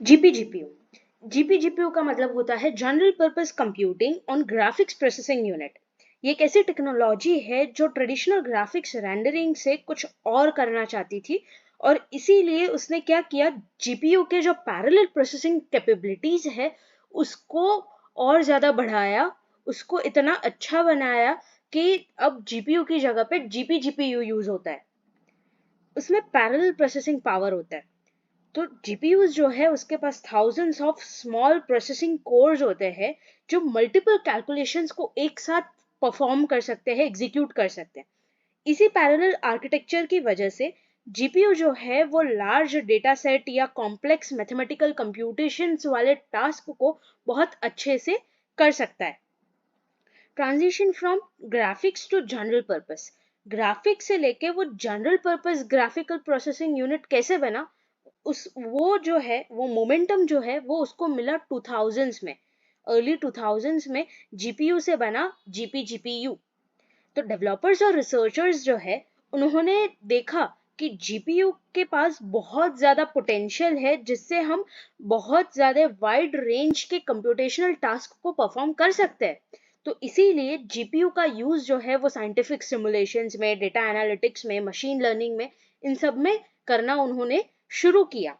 जीपीजीपीयू जीपीजीपीयू का मतलब होता है general purpose computing on graphics processing unit. ये एक ऐसी टेक्नोलॉजी है जो ट्रेडिशनल ग्राफिक्स रेंडरिंग से कुछ और करना चाहती थी, और इसीलिए उसने क्या किया, जीपीयू के जो पैरेलल प्रोसेसिंग कैपेबिलिटीज है उसको और ज्यादा बढ़ाया, उसको इतना अच्छा बनाया कि अब जीपीयू की जगह पे जीपीजीपीयू यूज होता है। उसमें पैरेलल प्रोसेसिंग पावर होता है। तो जीपीयूज जो है उसके पास thousands of small processing cores होते हैं जो मल्टीपल कैलकुलेशंस को एक साथ परफॉर्म कर सकते हैं, एग्जीक्यूट कर सकते हैं। इसी पैरेलल आर्किटेक्चर की वजह से जीपीयू जो है वो लार्ज डेटा सेट या कॉम्प्लेक्स मैथमेटिकल कंप्यूटेशंस वाले टास्क को बहुत अच्छे से कर सकता है। Transition from graphics to general purpose, graphics से लेके वो general purpose graphical processing unit कैसे बना, उस वो जो है वो मोमेंटम जो है वो उसको मिला 2000s में, अर्ली 2000s में जीपीयू से बना जीपीजीपीयू। तो डेवलपर्स और रिसर्चर्स जो है उन्होंने देखा कि जीपीयू के पास बहुत ज्यादा पोटेंशियल है जिससे हम बहुत ज्यादा वाइड रेंज के कंप्यूटेशनल टास्क को परफॉर्म कर सकते हैं। तो इसीलिए जीपीयू का यूज जो है वो साइंटिफिक सिमुलेशंस में, डेटा एनालिटिक्स में, मशीन लर्निंग में, इन सब में करना उन्होंने शुरू किया।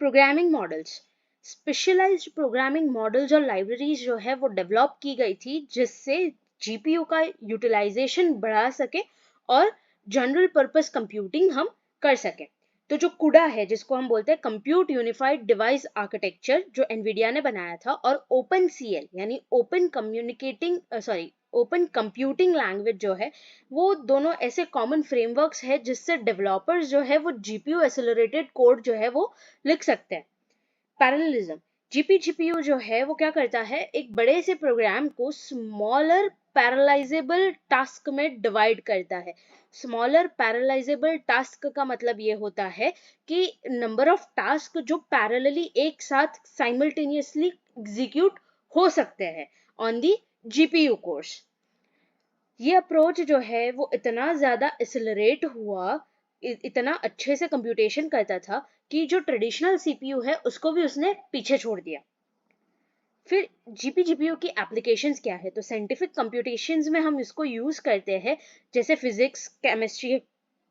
Programming models, specialised programming models और लाइब्रेरीज जो है वो डेवलप की गई थी जिससे जीपीयू का यूटिलाइजेशन बढ़ा सके और जनरल पर्पस कंप्यूटिंग हम कर सकें। तो जो कुडा है जिसको हम बोलते हैं कंप्यूट यूनिफाइड डिवाइस आर्किटेक्चर, जो एनवीडिया ने बनाया था, और ओपन सीएल यानी ओपन कंप्यूटिंग लैंग्वेज जो है, वो दोनों ऐसे कॉमन फ्रेमवर्क्स है जिससे डेवलपर्स जो है वो जीपीयू एक्सेलरेटेड कोड जो है वो लिख सकते हैं। पैरेललिज्म, जीपीजीपीयू जो है वो क्या करता है, एक बड़े से प्रोग्राम को स्मॉलर पैरेलाइजेबल टास्क में डिवाइड करता है। स्मॉलर पैरेलाइजेबल टास्क का मतलब ये होता है कि नंबर ऑफ टास्क जो पैरेलली एक साथ साइमल्टेनियसली एग्जीक्यूट हो सकते हैं ऑन दी जीपीयू कोर्स। ये अप्रोच जो है वो इतना ज्यादा एक्सेलरेट हुआ, इतना अच्छे से कंप्यूटेशन करता था कि जो ट्रेडिशनल सीपीयू है उसको भी उसने पीछे छोड़ दिया। फिर जीपीजीपीयू की एप्लीकेशंस क्या है, तो साइंटिफिक कंप्यूटेशंस में हम इसको यूज करते हैं, जैसे फिजिक्स, केमिस्ट्री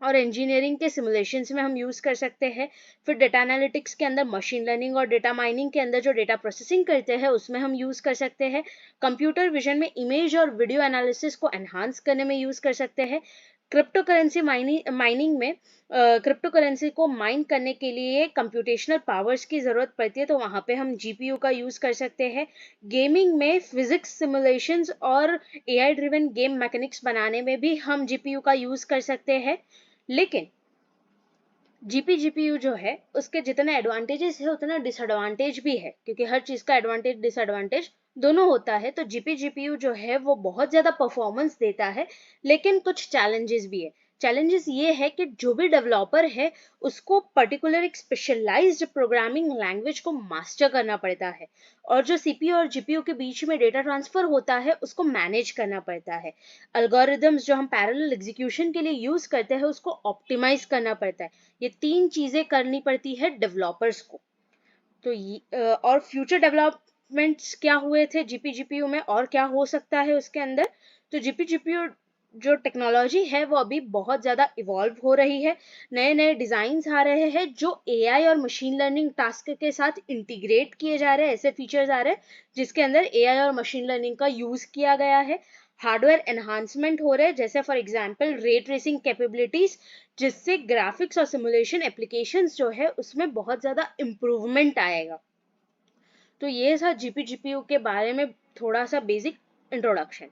और इंजीनियरिंग के सिमुलेशंस में हम यूज कर सकते हैं। फिर डेटा एनालिटिक्स के अंदर मशीन लर्निंग और डेटा माइनिंग के अंदर जो डेटा प्रोसेसिंग करते हैं उसमें हम यूज कर सकते हैं। कंप्यूटर विजन में इमेज और वीडियो एनालिसिस को एनहांस करने में यूज कर सकते हैं। क्रिप्टो करेंसी माइनिंग में क्रिप्टो करेंसी को माइन करने के लिए कंप्यूटेशनल पावर्स की जरूरत पड़ती है, तो वहां पे हम जीपीयू का यूज कर सकते हैं। गेमिंग में फिजिक्स सिमुलेशंस और एआई ड्रिवन गेम मैकेनिक्स बनाने में भी हम जीपीयू का यूज कर सकते हैं। लेकिन जीपीजीपीयू जो है उसके जितने एडवांटेजेस है उतना डिसएडवांटेज भी है, क्योंकि हर चीज का एडवांटेज डिसएडवांटेज दोनों होता है। तो जीपीजीपीयू जो है वो बहुत ज्यादा परफॉर्मेंस देता है, लेकिन कुछ चैलेंजेस भी है। चैलेंजेस ये है कि जो भी डेवलपर है उसको पर्टिकुलर एक स्पेशलाइज्ड प्रोग्रामिंग लैंग्वेज को मास्टर करना पड़ता है, और जो सीपीयू और जीपीयू के बीच में डेटा ट्रांसफर होता है उसको मैनेज करना पड़ता है। अल्गोरिदम्स जो हम पैरेलल एग्जीक्यूशन के लिए यूज करते हैं उसको ऑप्टिमाइज करना पड़ता है। ये तीन चीजें करनी पड़ती है डेवलपर्स को। तो और फ्यूचर डेवलपमेंट्स क्या हुए थे जीपीजीपीयू में और क्या हो सकता है उसके अंदर, तो जीपीजीपीयू जो टेक्नोलॉजी है वो अभी बहुत ज्यादा इवॉल्व हो रही है। नए नए डिजाइन आ रहे हैं जो एआई और मशीन लर्निंग टास्क के साथ इंटीग्रेट किए जा रहे हैं, ऐसे फीचर्स आ रहे हैं जिसके अंदर एआई और मशीन लर्निंग का यूज किया गया है। हार्डवेयर एनहांसमेंट हो रहे हैं, जैसे for example ray tracing capabilities, जिससे ग्राफिक्स और सिमुलेशन एप्लीकेशंस जो है उसमें बहुत ज्यादा इम्प्रूवमेंट आएगा। तो ये था जीपीजीपीयू के बारे में थोड़ा सा बेसिक इंट्रोडक्शन।